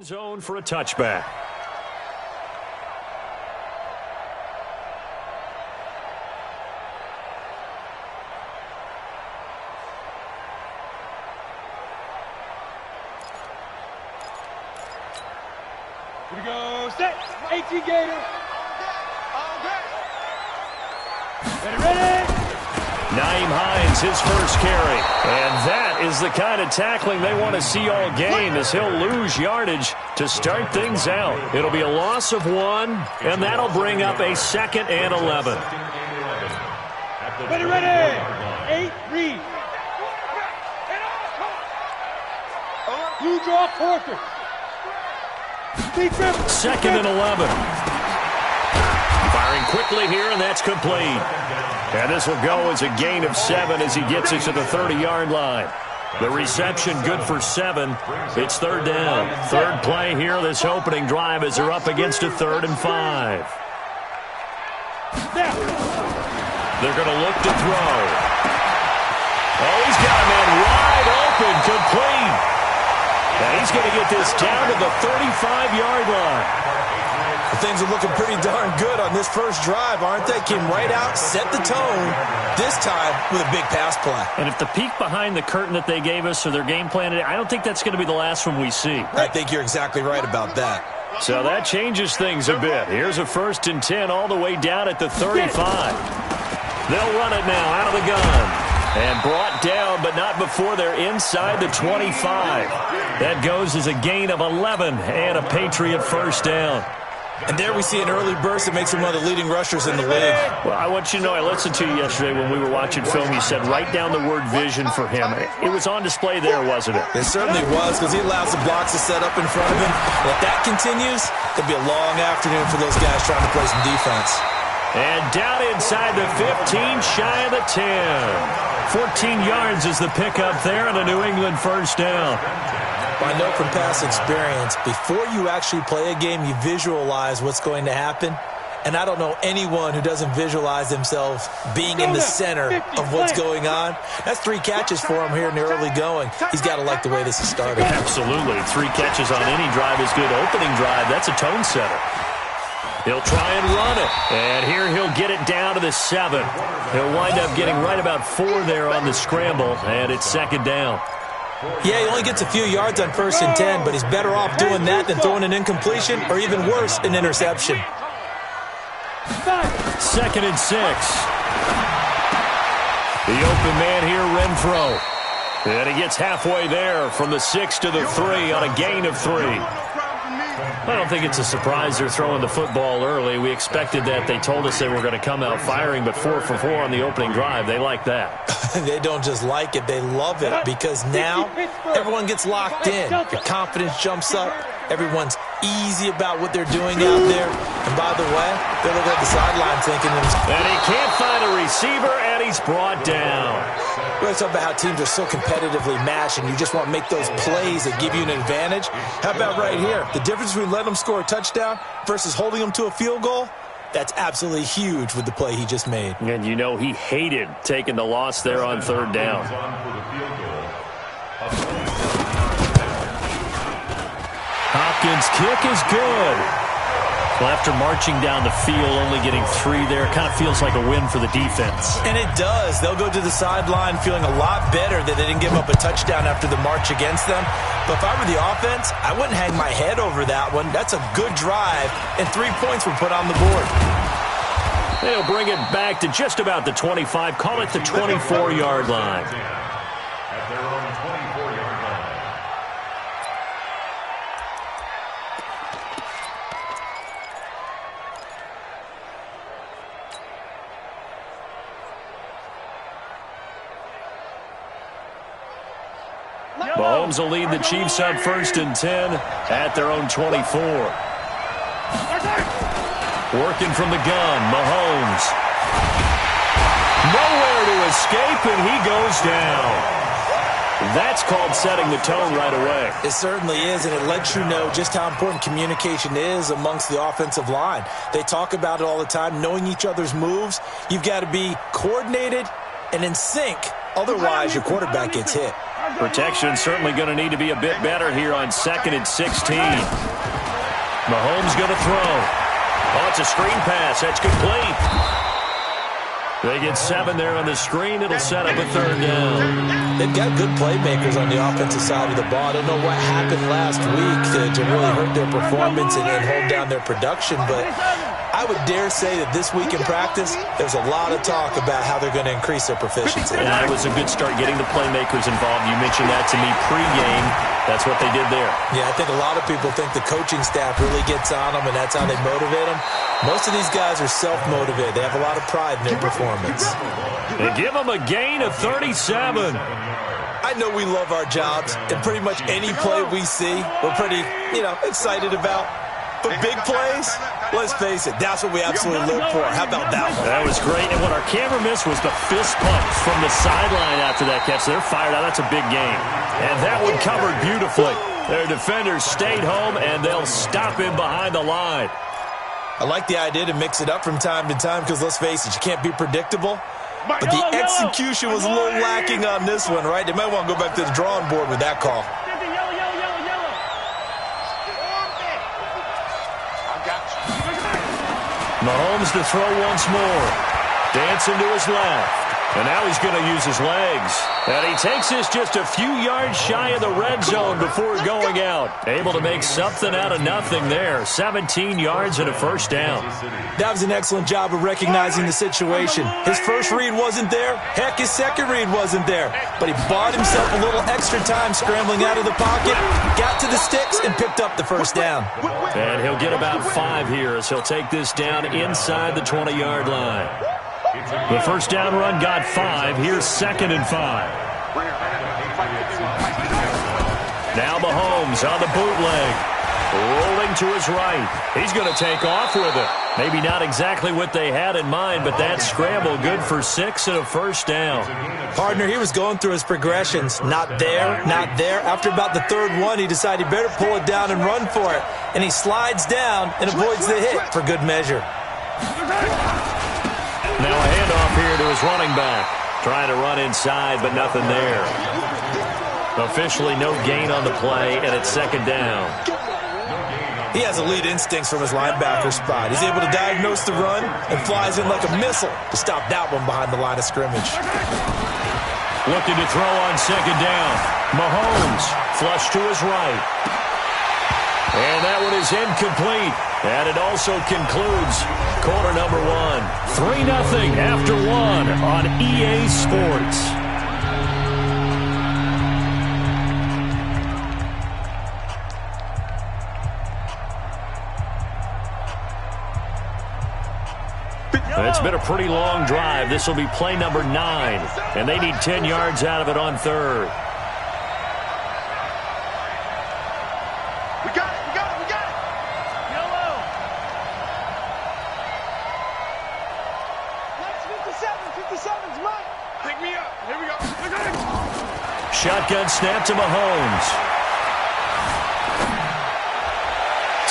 Zone for a touchback. Here we go, set, 18 Gator. Ready. Naeem Hines, his first carry. And that is the kind of tackling they want to see all game, as he'll lose yardage to start things out. It'll be a loss of 1, and that'll bring up a 2nd and 11. Ready. 8, read. Blue draw, quarter. 2nd and 11. Firing quickly here, and that's complete. And this will go as a gain of 7 as he gets it to the 30-yard line. The reception good for 7. It's 3rd down. 3rd play here this opening drive as they're up against a 3rd and 5. They're going to look to throw. Oh, he's got a man wide open, complete. And he's going to get this down to the 35-yard line. Things are looking pretty darn good on this first drive, aren't they? Came right out, set the tone, this time with a big pass play. And if the peek behind the curtain that they gave us or their game plan today, I don't think that's going to be the last one we see. I think you're exactly right about that. So that changes things a bit. Here's a 1st and 10 all the way down at the 35. They'll run it now out of the gun. And brought down, but not before they're inside the 25. That goes as a gain of 11 and a Patriot first down. And there we see an early burst that makes him one of the leading rushers in the league. Well, I want you to know, I listened to you yesterday when we were watching film. You said write down the word vision for him. It was on display there, wasn't it? It certainly was, because he allows the blocks to set up in front of him. And if that continues, it'll be a long afternoon for those guys trying to play some defense. And down inside the 15, shy of the 10. 14 yards is the pickup there, and a New England first down. I know from past experience, before you actually play a game, you visualize what's going to happen. And I don't know anyone who doesn't visualize themselves being in the center of what's going on. That's 3 catches for him here in the early going. He's got to like the way this is starting. Absolutely. 3 catches on any drive is good. Opening drive, that's a tone setter. He'll try and run it. And here he'll get it down to the 7. He'll wind up getting right about 4 there on the scramble, and it's 2nd down. Yeah, he only gets a few yards on 1st and 10, but he's better off doing that than throwing an incompletion or even worse, an interception. 2nd and 6. The open man here, Renfro. And he gets halfway there from the 6 to the 3 on a gain of 3. I don't think it's a surprise they're throwing the football early. We expected that. They told us they were going to come out firing, but 4 for 4 on the opening drive. They like that. They don't just like it, they love it, because now everyone gets locked in. Your confidence jumps up. Everyone's easy about what they're doing out there. And by the way, they're looking at the sideline thinking, and he can't find a receiver, and he's brought down. We're talking about how teams are so competitively matched, and you just want to make those plays that give you an advantage. How about right here? The difference between letting them score a touchdown versus holding them to a field goal? That's absolutely huge with the play he just made. And you know he hated taking the loss there on 3rd down. Hopkins' kick is good. Well, after marching down the field, only getting 3 there, kind of feels like a win for the defense. And it does. They'll go to the sideline feeling a lot better that they didn't give up a touchdown after the march against them. But if I were the offense, I wouldn't hang my head over that one. That's a good drive, and 3 points were put on the board. They'll bring it back to just about the 25, call it the 24-yard line. Mahomes will lead the Chiefs on 1st and 10 at their own 24. Working from the gun, Mahomes. Nowhere to escape, and he goes down. That's called setting the tone right away. It certainly is, and it lets you know just how important communication is amongst the offensive line. They talk about it all the time, knowing each other's moves. You've got to be coordinated and in sync. Otherwise, your quarterback gets hit. Protection certainly going to need to be a bit better here on 2nd and 16. Mahomes going to throw. Oh, it's a screen pass. That's complete. They get 7 there on the screen. It'll set up a 3rd down. They've got good playmakers on the offensive side of the ball. I don't know what happened last week to really hurt their performance and hold down their production, but I would dare say that this week in practice, there's a lot of talk about how they're going to increase their proficiency. Yeah, it was a good start getting the playmakers involved. You mentioned that to me pregame. That's what they did there. Yeah, I think a lot of people think the coaching staff really gets on them, and that's how they motivate them. Most of these guys are self-motivated. They have a lot of pride in their performance. They give them a gain of 37. I know we love our jobs, and pretty much any play we see, we're pretty, excited about. But big plays, let's face it, that's what we absolutely live for. How about that one? That was great. And what our camera missed was the fist pump from the sideline after that catch. They're fired out. That's a big game. And that one covered beautifully. Their defenders stayed home, and they'll stop him behind the line. I like the idea to mix it up from time to time because, let's face it, you can't be predictable. But the execution was a little lacking on this one, right? They might want to go back to the drawing board with that call. Mahomes to throw once more. Dancing to his left. And now he's going to use his legs. And he takes this just a few yards shy of the red zone before going out. Able to make something out of nothing there. 17 yards and a 1st down. That was an excellent job of recognizing the situation. His first read wasn't there. Heck, his second read wasn't there. But he bought himself a little extra time scrambling out of the pocket, got to the sticks, and picked up the 1st down. And he'll get about 5 here as he'll take this down inside the 20-yard line. The 1st down run got 5. Here's 2nd and 5. Now Mahomes on the bootleg. Rolling to his right. He's going to take off with it. Maybe not exactly what they had in mind, but that scramble good for 6 and a 1st down. Partner, he was going through his progressions. Not there, not there. After about the 3rd one, he decided he better pull it down and run for it. And he slides down and avoids the hit for good measure. Now a handoff here to his running back. Trying to run inside, but nothing there. Officially no gain on the play, and it's 2nd down. He has elite instincts from his linebacker spot. He's able to diagnose the run and flies in like a missile to stop that one behind the line of scrimmage. Looking to throw on 2nd down. Mahomes flush to his right. And that one is incomplete. And it also concludes quarter number 1. 3-0 after 1 on EA Sports. It's been a pretty long drive. This will be play number 9. And they need 10 yards out of it on 3rd. Shotgun snap to Mahomes.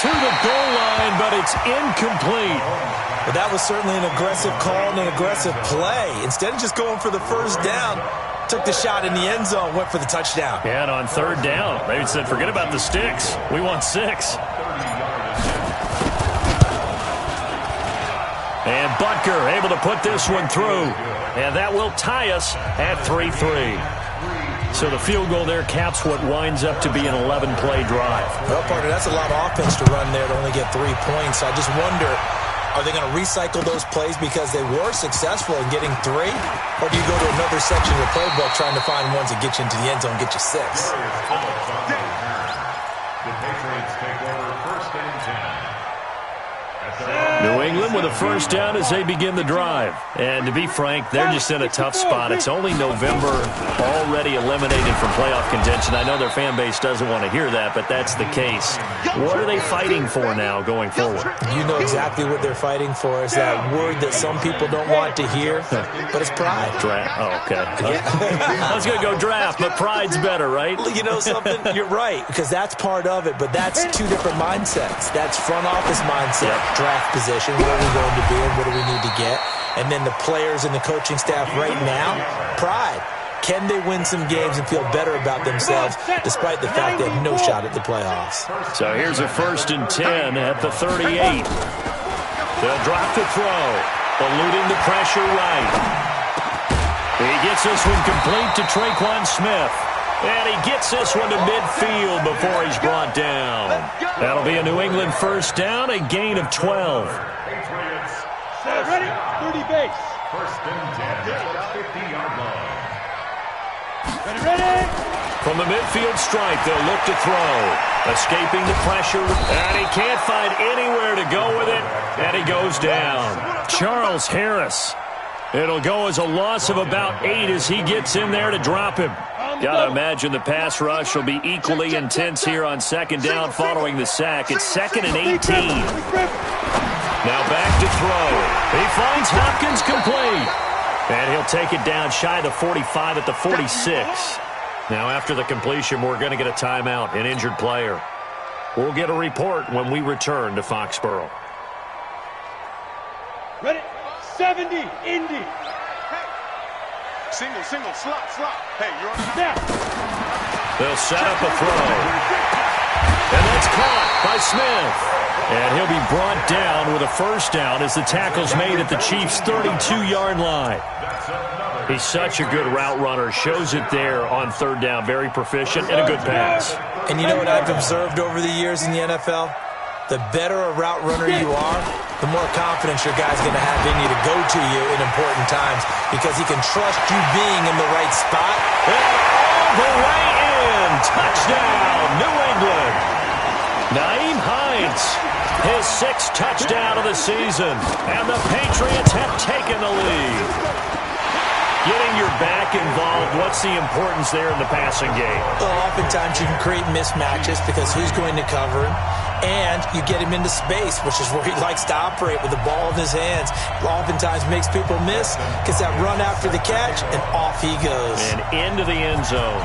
To the goal line, but it's incomplete. But that was certainly an aggressive call and an aggressive play. Instead of just going for the 1st down, took the shot in the end zone, went for the touchdown. Yeah, and on 3rd down, maybe said, forget about the sticks. We want 6. And Butker able to put this one through. And that will tie us at 3-3. So the field goal there caps what winds up to be an 11-play drive. Well, partner, that's a lot of offense to run there to only get 3 points. I just wonder, are they going to recycle those plays because they were successful in getting 3? Or do you go to another section of the playbook trying to find ones that get you into the end zone and get you 6? The Patriots take over 1st and 10. New England with a 1st down as they begin the drive. And to be frank, they're just in a tough spot. It's only November, already eliminated from playoff contention. I know their fan base doesn't want to hear that, but that's the case. What are they fighting for now going forward? You know exactly what they're fighting for. Is that word that some people don't want to hear, but it's pride. Draft. Oh, okay. I was going to go draft, but pride's better, right? You know something? You're right, because that's part of it, but that's 2 different mindsets. That's front office mindset, draft position, where are we going to be and what do we need to get? And then the players and the coaching staff right now, pride. Can they win some games and feel better about themselves despite the fact they have no shot at the playoffs? So here's a 1st and 10 at the 38. They'll drop the throw, eluding the pressure right. He gets this one complete to Traquan Smith. And he gets this one to midfield before he's brought down. That'll be a New England 1st down, a gain of 12. Ready? 30 base. 1st and 10 at the 50-yard line. Ready? From the midfield stripe, they'll look to throw. Escaping the pressure, and he can't find anywhere to go with it, and he goes down. Charles Harris. It'll go as a loss of about 8 as he gets in there to drop him. Got to imagine the pass rush will be equally intense here on 2nd down following the sack. It's 2nd and 18. Now back to throw. He finds Hopkins complete. And he'll take it down shy of the 45 at the 46. Now after the completion, we're going to get a timeout, an injured player. We'll get a report when we return to Foxborough. Ready? 70, Indy. Single, slot. Hey, you're on the Snap. They'll set up a throw. And that's caught by Smith. And he'll be brought down with a 1st down as the tackle's made at the Chiefs' 32-yard line. He's such a good route runner. Shows it there on 3rd down. Very proficient and a good pass. And you know what I've observed over the years in the NFL? The better a route runner you are, the more confidence your guy's going to have in you to go to you in important times because he can trust you being in the right spot. And all the way in. Touchdown, New England. Nyheim Hines, his 6th touchdown of the season. And the Patriots have taken the lead. Getting your back involved, what's the importance there in the passing game? Well, oftentimes you can create mismatches because who's going to cover him? And you get him into space, which is where he likes to operate with the ball in his hands. Oftentimes makes people miss, gets that run after the catch, and off he goes. And into the end zone.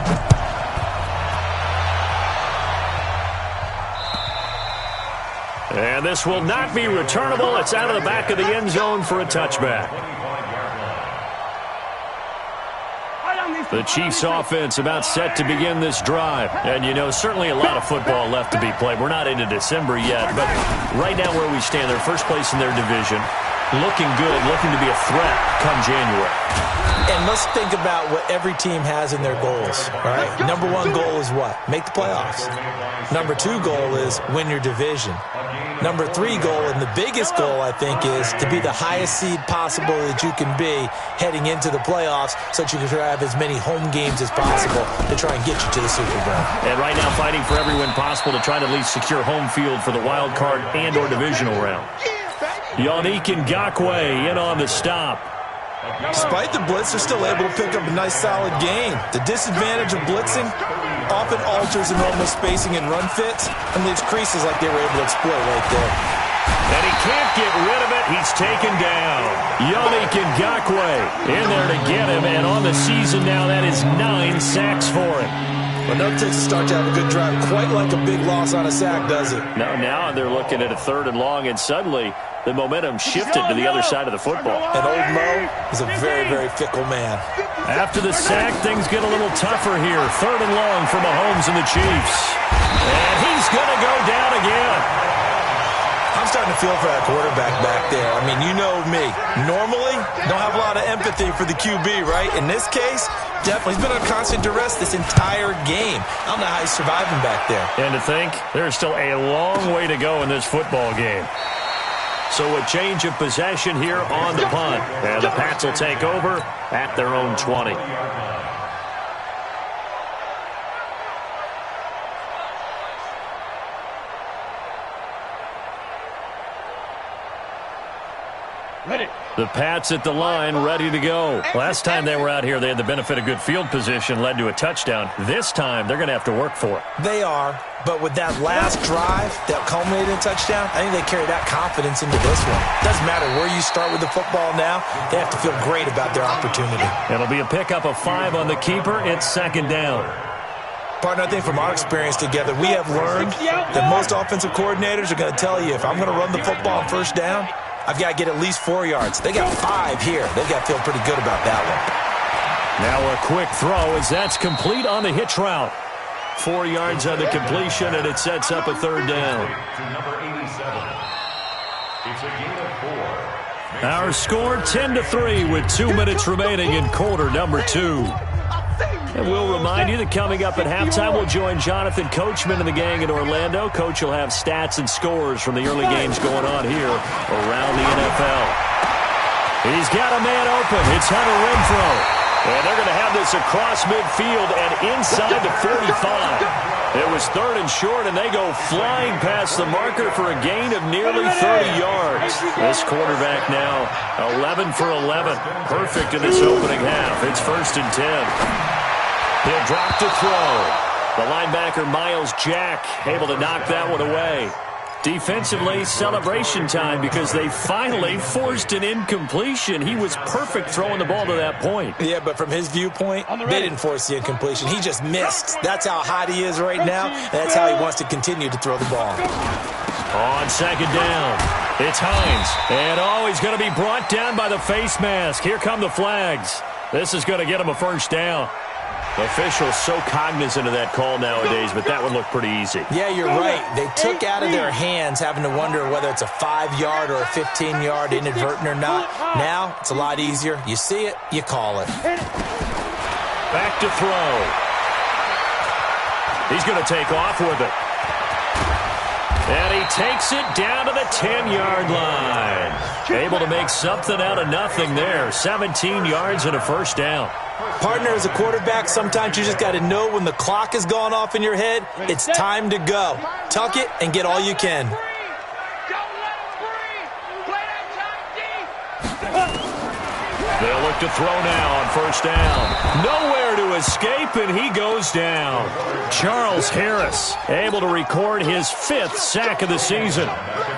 And this will not be returnable. It's out of the back of the end zone for a touchback. The Chiefs offense about set to begin this drive. And, you know, certainly a lot of football left to be played. We're not into December yet, but right now where we stand, they're 1st place in their division. Looking good, looking to be a threat come January. And let's think about what every team has in their goals, right? Number 1 goal is what? Make the playoffs. Number 2 goal is win your division. Number 3 goal, and the biggest goal, I think, is to be the highest seed possible that you can be heading into the playoffs so that you can have as many home games as possible to try and get you to the Super Bowl. And right now fighting for every win possible to try to at least secure home field for the wild card and or divisional round. Yannick Ngakoue in on the stop. Despite the blitz, they're still able to pick up a nice solid gain. The disadvantage of blitzing often alters the normal spacing and run fits and leaves creases like they were able to exploit right there. And he can't get rid of it. He's taken down. Yannick Ngakoue in there to get him. And on the season now, that is 9 sacks for him. But no takes to start to have a good drive. Quite like a big loss on a sack, does it? No, now they're looking at a 3rd and long, and suddenly the momentum shifted to the other side of the football. And old Mo is a very, very fickle man. After the sack, things get a little tougher here. 3rd and long for Mahomes and the Chiefs. And he's going to go down again. I'm starting to feel for that quarterback back there. I mean, you know me. Normally, don't have a lot of empathy for the QB, right? In this case, definitely. He's been under constant duress this entire game. I don't know how he's surviving back there. And to think, there's still a long way to go in this football game. So a change of possession here on the punt. And the Pats will take over at their own 20. Ready. The Pats at the line, ready to go. Last time they were out here, they had the benefit of good field position, led to a touchdown. This time, they're going to have to work for it. They are, but with that last drive that culminated in a touchdown, I think they carry that confidence into this one. Doesn't matter where you start with the football now, they have to feel great about their opportunity. It'll be a pickup of 5 on the keeper. It's 2nd down. Partner, I think from our experience together, we have learned that most offensive coordinators are going to tell you, if I'm going to run the football on 1st down, I've got to get at least 4 yards. They got 5 here. They've got to feel pretty good about that one. Now a quick throw as that's complete on the hitch route. 4 yards on the completion, and it sets up a third down. To number 87. It's a gain of 4. Our score 10-3 with 2 minutes remaining in quarter number 2. And we'll remind you that coming up at halftime, we'll join Jonathan Coachman and the gang in Orlando. Coach will have stats and scores from the early games going on here around the NFL. He's got a man open. It's Hunter Renfrow. And they're going to have this across midfield and inside the 45. It was 3rd and short, and they go flying past the marker for a gain of nearly 30 yards. This quarterback now 11 for 11. Perfect in this opening half. It's 1st and 10. He'll drop to throw. The linebacker, Miles Jack, able to knock that one away. Defensively, celebration time because they finally forced an incompletion. He was perfect throwing the ball to that point. Yeah, but from his viewpoint, they didn't force the incompletion. He just missed. That's how hot he is right now, and that's how he wants to continue to throw the ball. On 2nd down, it's Hines. And, he's going to be brought down by the face mask. Here come the flags. This is going to get him a 1st down. Officials so cognizant of that call nowadays, but that would look pretty easy. Yeah, you're right. They took out of their hands having to wonder whether it's a 5-yard or a 15-yard inadvertent or not. Now, it's a lot easier. You see it, you call it. Back to throw. He's going to take off with it. And he takes it down to the 10-yard line. Able to make something out of nothing there. 17 yards and a 1st down. Partner, as a quarterback, sometimes you just got to know when the clock has gone off in your head, it's time to go. Tuck it and get all you can. They'll look to throw now on 1st down. Nowhere to escape, and he goes down. Charles Harris able to record his 5th sack of the season.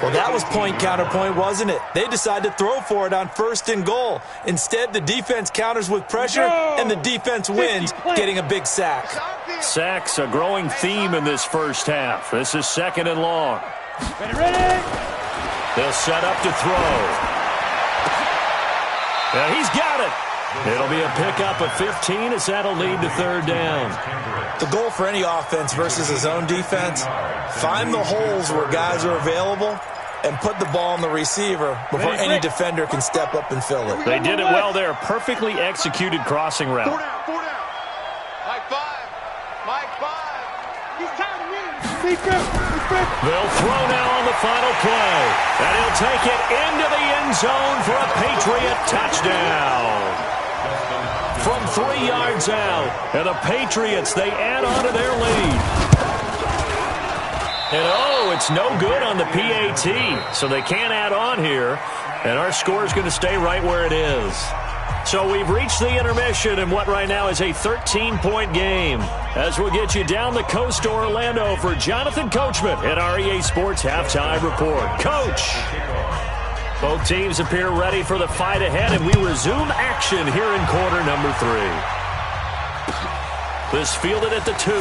Well, that was point counterpoint, wasn't it? They decided to throw for it on 1st and goal. Instead, the defense counters with pressure, and the defense wins, getting a big sack. Sacks, a growing theme in this first half. This is 2nd and long. Ready? They'll set up to throw. Yeah, he's got it. It'll be a pickup of 15 as that'll lead to 3rd down. The goal for any offense versus his own defense, find the holes where guys are available and put the ball on the receiver before any defender can step up and fill it. They did it well there. Perfectly executed crossing route. 4 down, 4 down. Mike 5. Mike 5. He's tired of winning. They'll throw now on the final play. And he'll take it into the end zone for a Patriot touchdown. From 3 yards out. And the Patriots, they add on to their lead. And it's no good on the PAT. So they can't add on here. And our score is going to stay right where it is. So we've reached the intermission in what right now is a 13-point game. As we'll get you down the coast to Orlando for Jonathan Coachman at our EA Sports Halftime Report. Coach! Both teams appear ready for the fight ahead, and we resume action here in quarter number 3. This fielded at the 2.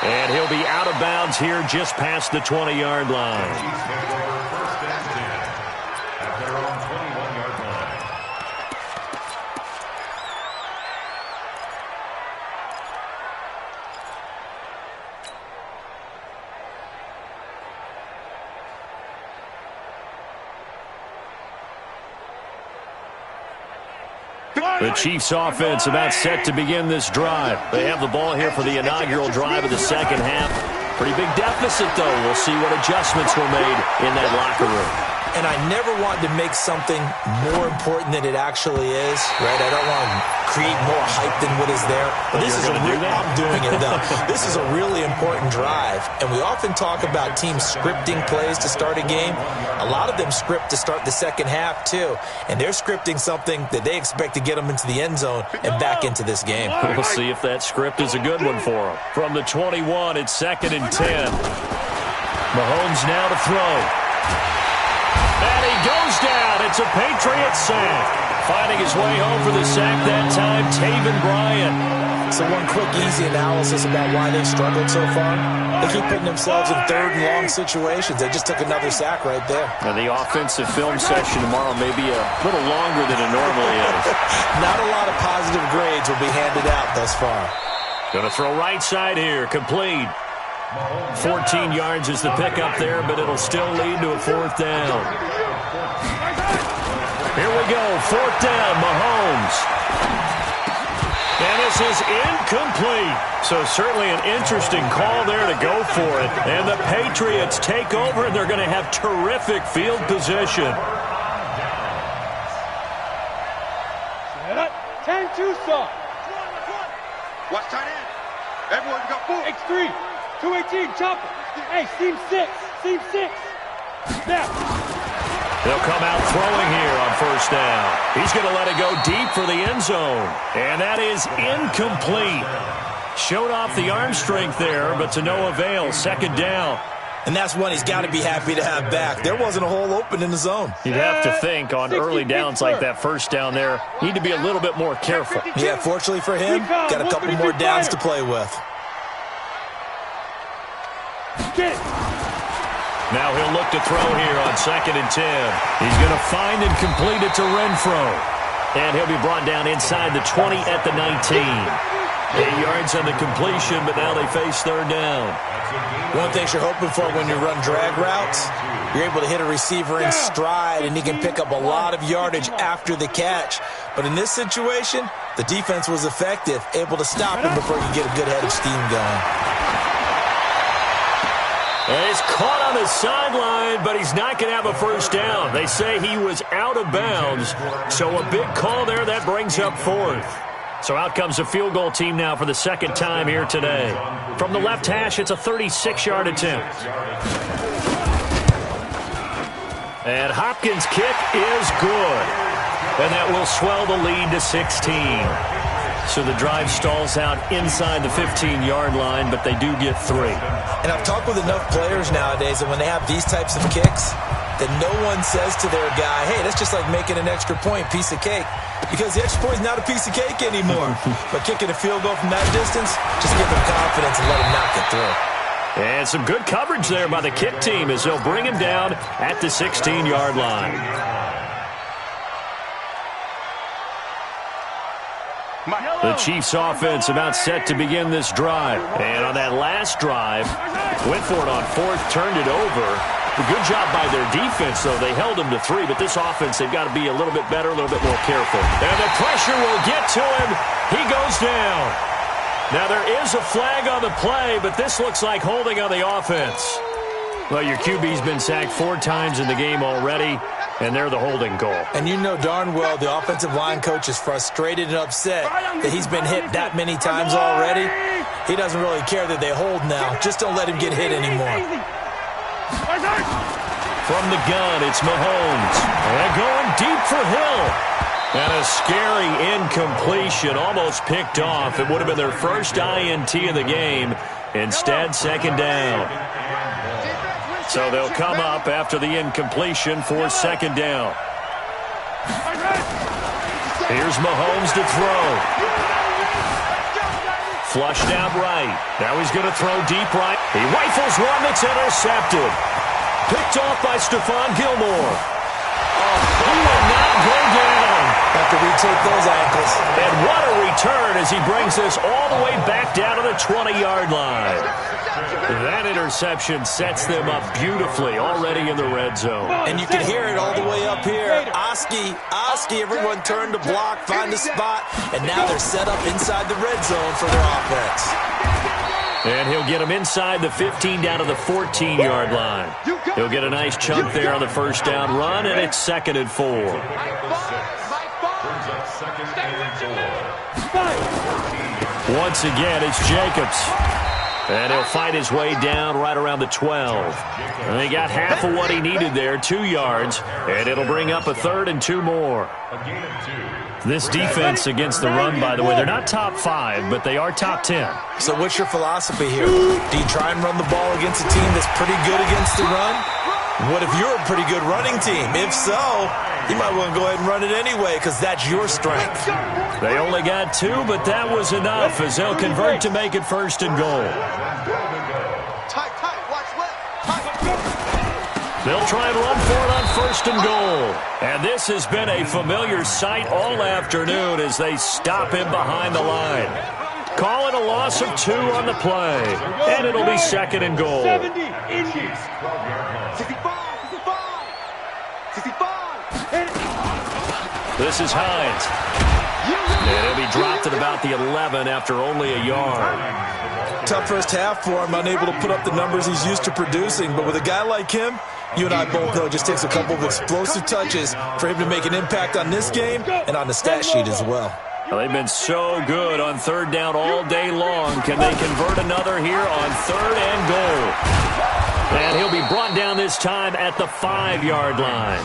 And he'll be out of bounds here just past the 20-yard line. The Chiefs offense about set to begin this drive. They have the ball here for the inaugural drive of the second half. Pretty big deficit, though. We'll see what adjustments were made in that locker room. And I never want to make something more important than it actually is, right? I don't want to create more hype than what is there. But this is I'm doing it, though. This is a really important drive. And we often talk about teams scripting plays to start a game. A lot of them script to start the second half, too. And they're scripting something that they expect to get them into the end zone and back into this game. We'll see if that script is a good one for them. From the 21, it's 2nd and 10. Mahomes now to throw. And he goes down. It's a Patriot sack. Finding his way home for the sack that time, Taven Bryan. So one quick, easy analysis about why they've struggled so far. They keep putting themselves in third and long situations. They just took another sack right there. Now, the offensive film session tomorrow may be a little longer than it normally is. Not a lot of positive grades will be handed out thus far. Going to throw right side here, complete. 14 yards is the pickup there, but it'll still lead to a fourth down. Here we go, fourth down, Mahomes. And this is incomplete. So certainly an interesting call there to go for it. And the Patriots take over, and they're going to have terrific field position. 10-2 stop. Watch tight end. Everyone got 4. X3. 218. Chopper. Hey, seam 6. Seam 6. Snap. They'll come out throwing here on first down. He's going to let it go deep for the end zone. And that is incomplete. Showed off the arm strength there, but to no avail. Second down. And that's one he's got to be happy to have back. There wasn't a hole open in the zone. You'd have to think on early downs like that first down there, need to be a little bit more careful. Yeah, fortunately for him, got a couple more downs to play with. Now he'll look to throw here on 2nd and 10. He's going to find and complete it to Renfro. And he'll be brought down inside the 20 at the 19. 8 yards on the completion, but now they face third down. One thing you're hoping for when you run drag routes, you're able to hit a receiver in stride, and he can pick up a lot of yardage after the catch. But in this situation, the defense was effective, able to stop him before he could get a good head of steam going. And he's caught on the sideline, but he's not going to have a first down. They say he was out of bounds, so a big call there that brings up fourth. So out comes the field goal team now for the second time here today. From the left hash, it's a 36-yard attempt. And Hopkins' kick is good. And that will swell the lead to 16. So the drive stalls out inside the 15-yard line, but they do get 3. And I've talked with enough players nowadays, and when they have these types of kicks, that no one says to their guy, hey, that's just like making an extra point, piece of cake. Because the extra point is not a piece of cake anymore. But kicking a field goal from that distance, just give them confidence and let them knock it through. And some good coverage there by the kick team as they'll bring him down at the 16-yard line. The Chiefs offense about set to begin this drive. And on that last drive, went for it on fourth, turned it over. A good job by their defense, though. They held him to 3, but this offense, they've got to be a little bit better, a little bit more careful. And the pressure will get to him. He goes down. Now, there is a flag on the play, but this looks like holding on the offense. Well, your QB's been sacked 4 times in the game already, and they're the holding goal. And you know darn well the offensive line coach is frustrated and upset that he's been hit that many times already. He doesn't really care that they hold now. Just don't let him get hit anymore. From the gun, it's Mahomes. And going deep for Hill. And a scary incompletion, almost picked off. It would have been their first INT of the game. Instead, second down. So they'll come up after the incompletion for second down. Here's Mahomes to throw. Flushed out right. Now he's going to throw deep right. He rifles one that's intercepted. Picked off by Stephon Gilmore. Oh, he will not go down. Have to retake those ankles. And what a return as he brings this all the way back down to the 20-yard line. That interception sets them up beautifully already in the red zone. And you can hear it all the way up here. Oski, everyone turned to block, find a spot, and now they're set up inside the red zone for their offense. And he'll get him inside the 15 down to the 14-yard line. He'll get a nice chunk there on the first down run, and it's 2nd and 4. Once again, it's Jacobs. And he'll fight his way down right around the 12. And he got half of what he needed there, 2 yards. And it'll bring up a 3rd and 2 more. This defense against the run, by the way, they're not top 5, but they are top 10. So what's your philosophy here? Do you try and run the ball against a team that's pretty good against the run? What if you're a pretty good running team? If so, You might want to go ahead and run it anyway because that's your strength. They only got 2, but that was enough as they'll convert to make it 1st and goal. Tight, watch left. They'll try and run for it on 1st and goal. And this has been a familiar sight all afternoon as they stop him behind the line. Call it a loss of 2 on the play. And it'll be 2nd and goal. 70, Indies. 65. This is Hines. And he'll be dropped at about the 11 after only a yard. Tough first half for him, unable to put up the numbers he's used to producing. But with a guy like him, you and I both know it just takes a couple of explosive touches for him to make an impact on this game and on the stat sheet as well. Well, they've been so good on 3rd down all day long. Can they convert another here on 3rd and goal? And he'll be brought down this time at the 5-yard line.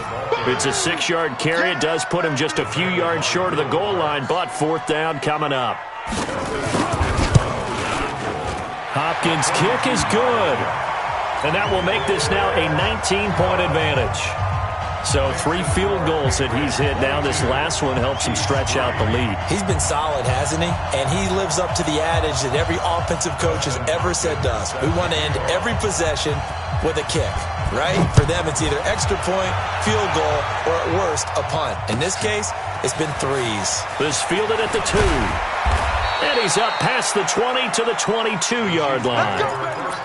It's a 6-yard carry. It does put him just a few yards short of the goal line, but 4th down coming up. Hopkins' kick is good. And that will make this now a 19-point advantage. So 3 field goals that he's hit now. This last one helps him stretch out the lead. He's been solid, hasn't he? And he lives up to the adage that every offensive coach has ever said to us. We want to end every possession with a kick, right? For them, it's either extra point, field goal, or at worst, a punt. In this case, it's been 3s. This fielded at the 2. And he's up past the 20 to the 22-yard line.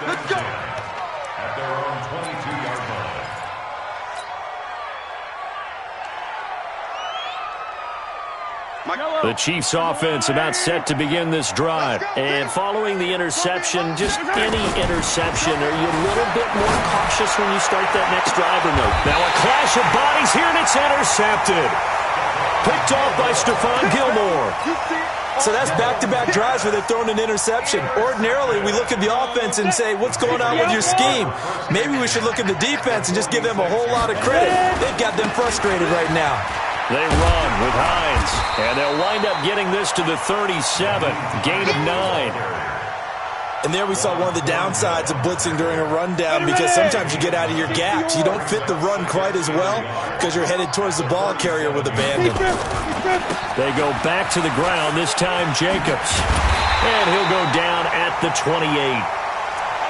Let's go. At their own 22-yard line. The Chiefs offense about set to begin this drive. And following the interception, just any interception, are you a little bit more cautious when you start that next drive or no? Now a clash of bodies here, and it's intercepted. Picked off by Stephon Gilmore. So that's back-to-back drives where they've thrown an interception. Ordinarily, we look at the offense and say, what's going on with your scheme? Maybe we should look at the defense and just give them a whole lot of credit. They've got them frustrated right now. They run with Hines, and they'll wind up getting this to the 37, gain of 9. And there we saw one of the downsides of blitzing during a rundown because sometimes you get out of your gaps. You don't fit the run quite as well because you're headed towards the ball carrier with abandon. They go back to the ground, this time Jacobs. And he'll go down at the 28.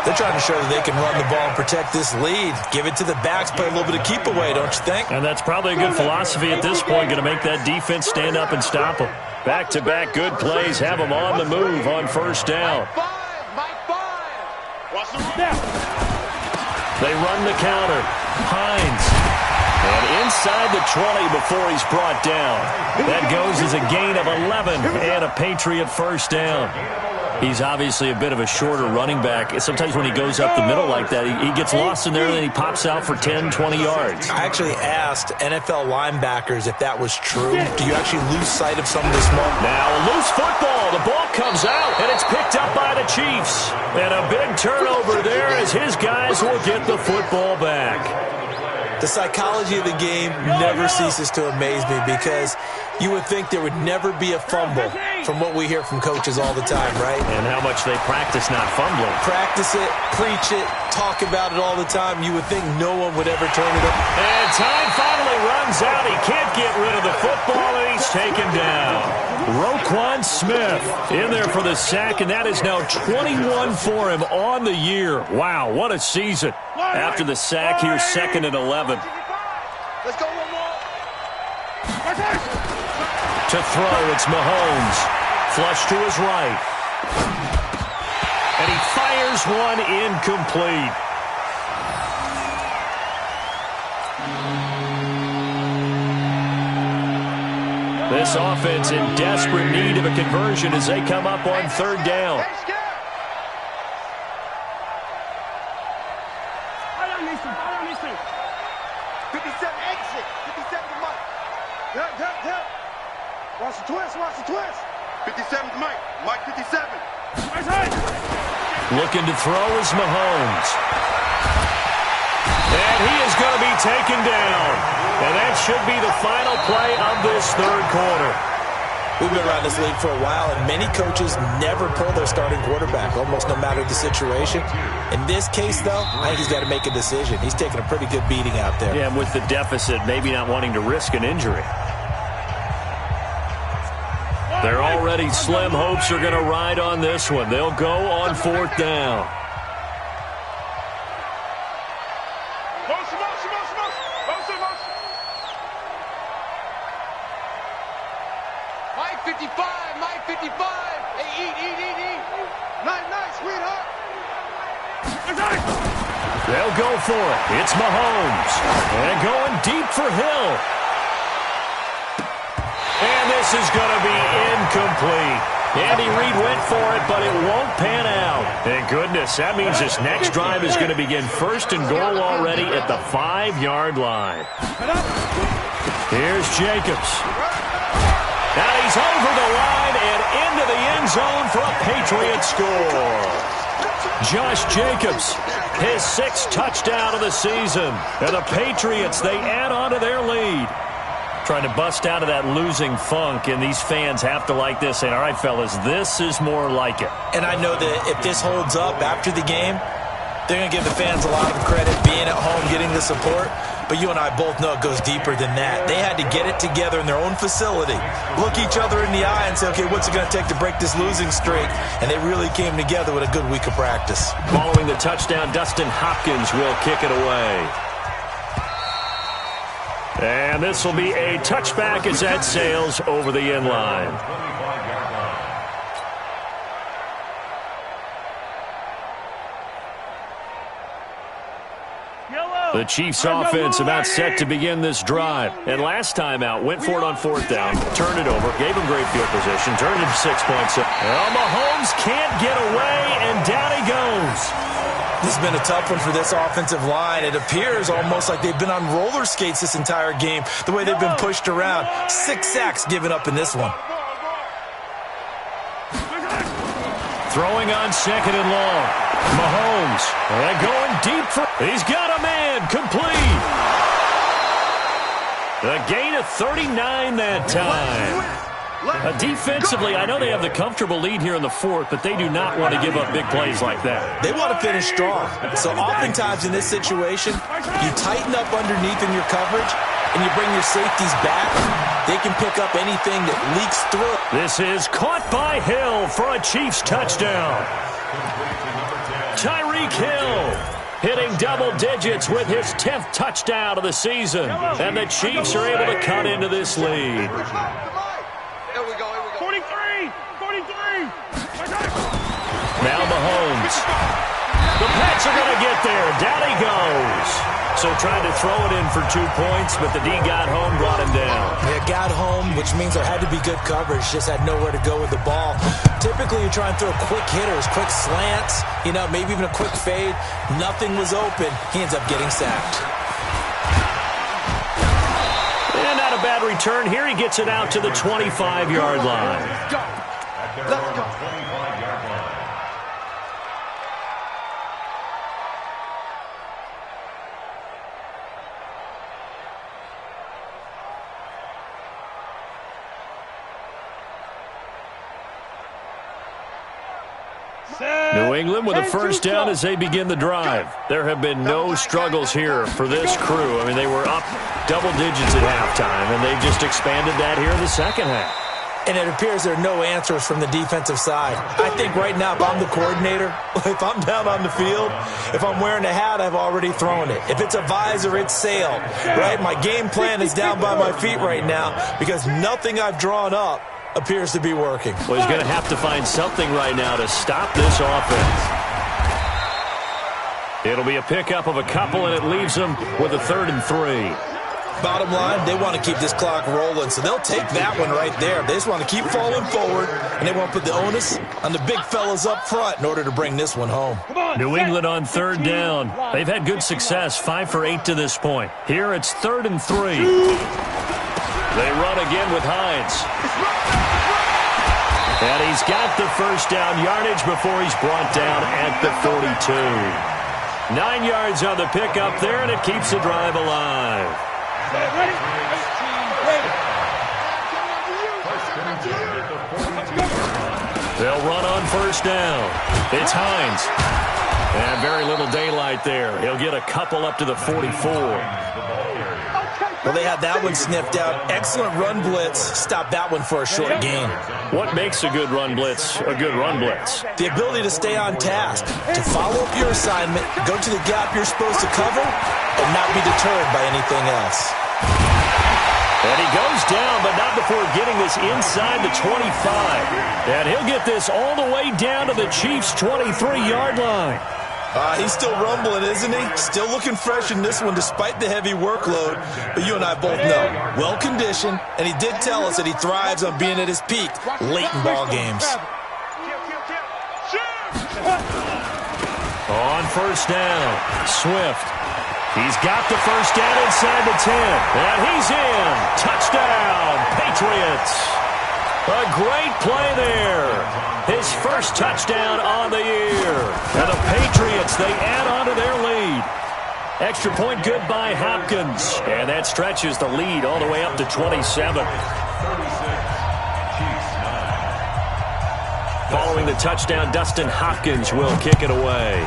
They're trying to show that they can run the ball and protect this lead. Give it to the backs, play a little bit of keep away, don't you think? And that's probably a good philosophy at this point, going to make that defense stand up and stop them. Back-to-back good plays, have them on the move on 1st down. They run the counter. Hines. And inside the 20 before he's brought down. That goes as a gain of 11 and a Patriot 1st down. He's obviously a bit of a shorter running back. Sometimes when he goes up the middle like that, he gets lost in there and then he pops out for 10, 20 yards. I actually asked NFL linebackers if that was true. Do you actually lose sight of some of this moment? Now a loose football. The ball comes out and it's picked up by the Chiefs. And a big turnover there as his guys will get the football back. The psychology of the game never ceases to amaze me because you would think there would never be a fumble from what we hear from coaches all the time, right? And how much they practice not fumbling. Practice it, preach it, talk about it all the time. You would think no one would ever turn it up. And time finally runs out. He can't get rid of the football, and he's taken down. Roquan Smith in there for the sack, and that is now 21 for him on the year. Wow, what a season. After the sack, here's 2nd and 11. Let's go one more. To throw, it's Mahomes. Flush to his right. And he fires one incomplete. This offense in desperate need of a conversion as they come up on 3rd down. Watch the twist, watch the twist. 57 to Mike. Mike 57. Looking to throw is Mahomes. And he is going to be taken down. And that should be the final play of this 3rd quarter. We've been around this league for a while, and many coaches never pull their starting quarterback, almost no matter the situation. In this case, though, I think he's got to make a decision. He's taking a pretty good beating out there. Yeah, and with the deficit, maybe not wanting to risk an injury. Their already slim hopes are going to ride on this one. They'll go on 4th down. Mike 55, Mike 55. Hey, eat. Nice, sweetheart. They'll go for it. It's Mahomes. And going deep for Hill. And this is going to be incomplete. Andy Reid went for it, but it won't pan out. Thank goodness. That means this next drive is going to begin 1st and goal already at the 5-yard line. Here's Jacobs. Now he's over the line and into the end zone for a Patriot score. Josh Jacobs, his 6th touchdown of the season. And the Patriots, they add on to their lead. Trying to bust out of that losing funk, and these fans have to like this. Saying, all right, fellas, this is more like it. And I know that if this holds up after the game, they're going to give the fans a lot of credit being at home, getting the support. But you and I both know it goes deeper than that. They had to get it together in their own facility, look each other in the eye and say, okay, what's it going to take to break this losing streak? And they really came together with a good week of practice. Following the touchdown, Dustin Hopkins will kick it away. And this will be a touchback as that sails over the end line. The Chiefs offense about set to begin this drive. And last time out, went for it on 4th down, turned it over, gave him great field position, turned it to 6 points. Well, Mahomes can't get away, and down he goes. This has been a tough one for this offensive line. It appears almost like they've been on roller skates this entire game, the way they've been pushed around. 6 sacks given up in this one. Throwing on 2nd and long. Mahomes, and going deep for... He's got a man, complete. The gain of 39 that time. Defensively, I know they have the comfortable lead here in the 4th, but they do not want to give up big plays like that. They want to finish strong. So oftentimes in this situation, you tighten up underneath in your coverage, and you bring your safeties back. They can pick up anything that leaks through. This is caught by Hill for a Chiefs touchdown. Tyreek Hill hitting double digits with his 10th touchdown of the season. And the Chiefs are able to cut into this lead. Here we go. 43. Now Mahomes. The Pats are going to get there. Down he goes. So trying to throw it in for 2 points, but the D got home, brought him down. Yeah, got home, which means there had to be good coverage. Just had nowhere to go with the ball. Typically, you try and throw quick hitters, quick slants, maybe even a quick fade. Nothing was open. He ends up getting sacked. And not a bad return. Here he gets it out to the 25-yard line. Let's go. New England with a 1st down as they begin the drive. There have been no struggles here for this crew. I mean, they were up double digits at halftime, and they've just expanded that here in the 2nd half. And it appears there are no answers from the defensive side. I think right now, if I'm the coordinator, if I'm down on the field, if I'm wearing a hat, I've already thrown it. If it's a visor, it's sail, right? My game plan is down by my feet right now because nothing I've drawn up appears to be working. Well, he's going to have to find something right now to stop this offense. It'll be a pickup of a couple, and it leaves them with a 3rd and 3. Bottom line, they want to keep this clock rolling, so they'll take that one right there. They just want to keep falling forward, and they want to put the onus on the big fellas up front in order to bring this one home. New England on 3rd down. They've had good success, 5 for 8 to this point. Here it's 3rd and 3. They run again with Hines. And he's got the 1st down yardage before he's brought down at the 42. 9 yards on the pickup there, and it keeps the drive alive. They'll run on first down. It's Hines. And very little daylight there. He'll get a couple up to the 44. Well, they had that one sniffed out. Excellent run blitz. Stop that one for a short gain. What makes a good run blitz a good run blitz? The ability to stay on task, to follow up your assignment, go to the gap you're supposed to cover, and not be deterred by anything else. And he goes down, but not before getting this inside the 25. And he'll get this all the way down to the Chiefs' 23-yard line. He's still rumbling, isn't he? Still looking fresh in this one despite the heavy workload. But you and I both know, well-conditioned, and he did tell us that he thrives on being at his peak late in ball games. On first down, Swift. He's got the first down inside the 10, and he's in. Touchdown, Patriots. A great play there. His first touchdown on the year. And the Patriots, they add on to their lead. Extra point good by Hopkins. And that stretches the lead all the way up to 27. Following the touchdown, Dustin Hopkins will kick it away.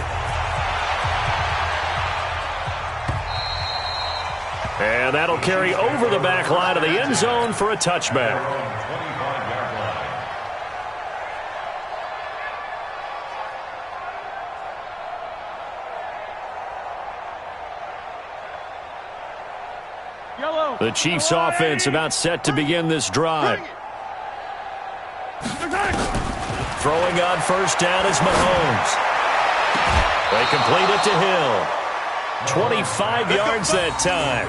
And that'll carry over the back line of the end zone for a touchback. The Chiefs' offense about set to begin this drive. Throwing on first down is Mahomes. They complete it to Hill. 25 yards that time.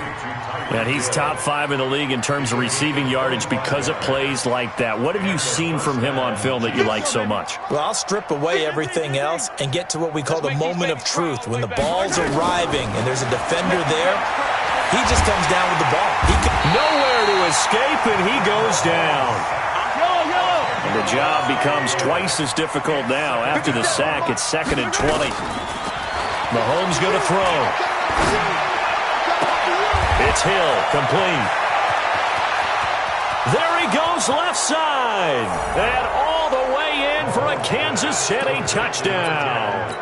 And he's top 5 in the league in terms of receiving yardage because of plays like that. What have you seen from him on film that you like so much? Well, I'll strip away everything else and get to what we call the moment of truth. When the ball's arriving and there's a defender there, he just comes down with the ball. Nowhere to escape, and he goes down. And the job becomes twice as difficult now after the sack. It's 2nd and 20. Mahomes going to throw. It's Hill, complete. There he goes left side. And all the way in for a Kansas City touchdown.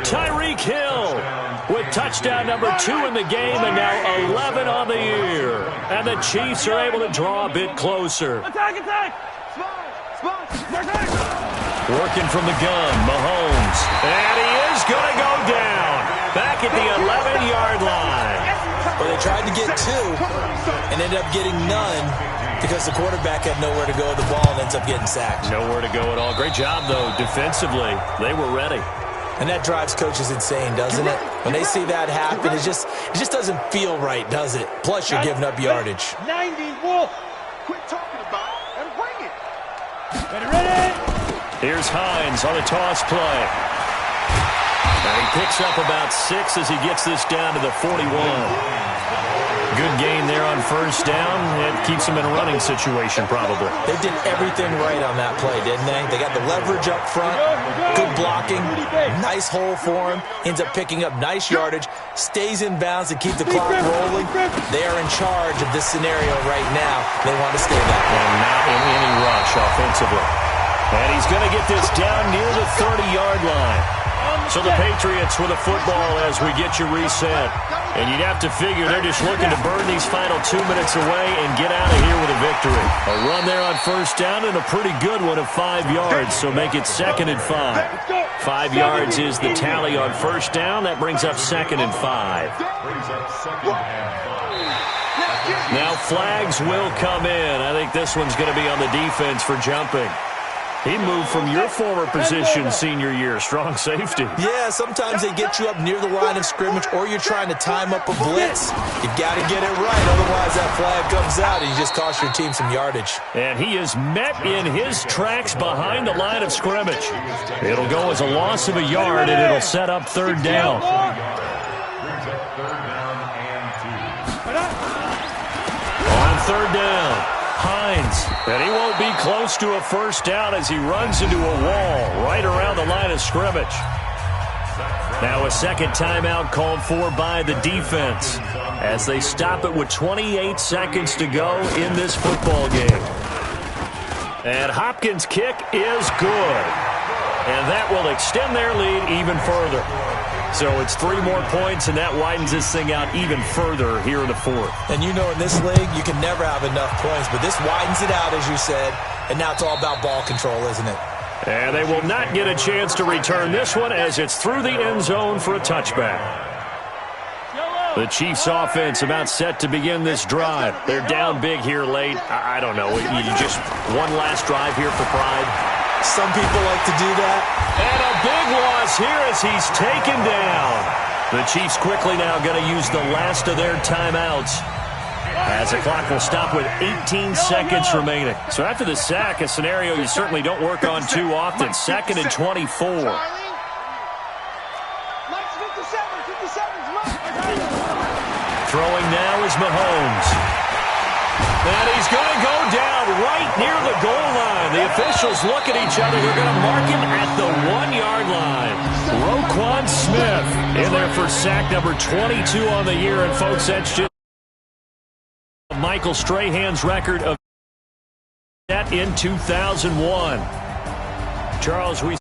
Tyreek Hill with touchdown number 2 in the game and now 11 on the year. And the Chiefs are able to draw a bit closer. Working from the gun, Mahomes. And he is going to go down. Back at the 11-yard line. Well, they tried to get 2 and ended up getting none because the quarterback had nowhere to go with the ball and ends up getting sacked. Nowhere to go at all. Great job, though, defensively. They were ready. And that drives coaches insane, doesn't it? When they see that happen, it just doesn't feel right, does it? Plus, you're giving up yardage. 90, Wolf. Quit talking about it and bring it. Ready? Here's Hines on a toss play. And he picks up about 6 as he gets this down to the 41. Good gain there on first down. It keeps him in a running situation, probably. They did everything right on that play, didn't they? They got the leverage up front, good blocking, nice hole for him, ends up picking up nice yardage, stays in bounds to keep the clock rolling. They are in charge of this scenario right now. They want to stay that way. And not in any rush offensively. And he's going to get this down near the 30-yard line. So the Patriots with a football as we get you reset. And you'd have to figure they're just looking to burn these final 2 minutes away and get out of here with a victory. A run there on first down and a pretty good one of 5 yards, so make it 2nd and 5. 5 yards is the tally on first down. That brings up 2nd and 5. Now flags will come in. I think this one's going to be on the defense for jumping. He moved from your former position senior year, strong safety. Yeah, sometimes they get you up near the line of scrimmage or you're trying to time up a blitz. You got to get it right, otherwise that flag comes out and you just cost your team some yardage. And he is met in his tracks behind the line of scrimmage. It'll go as a loss of a yard and it'll set up 3rd down. On 3rd down. Hines, and he won't be close to a first down as he runs into a wall right around the line of scrimmage. Now a second timeout called for by the defense as they stop it with 28 seconds to go in this football game. And Hopkins' kick is good. And that will extend their lead even further. So it's 3 more points, and that widens this thing out even further here in the fourth. And you know in this league, you can never have enough points, but this widens it out, as you said, and now it's all about ball control, isn't it? And they will not get a chance to return this one as it's through the end zone for a touchback. The Chiefs offense about set to begin this drive. They're down big here late. I don't know. You just one last drive here for pride. Some people like to do that. And a big loss here as he's taken down. The Chiefs quickly now going to use the last of their timeouts as the clock will stop with 18 seconds remaining. So after the sack, a scenario you certainly don't work on too often. 2nd and 24. Throwing now is Mahomes. And he's going to go down right near the goal line. The officials look at each other. They're going to mark him at the 1-yard line. Roquan Smith in there for sack number 22 on the year. And, folks, that's just Michael Strahan's record of that in 2001. Charles, we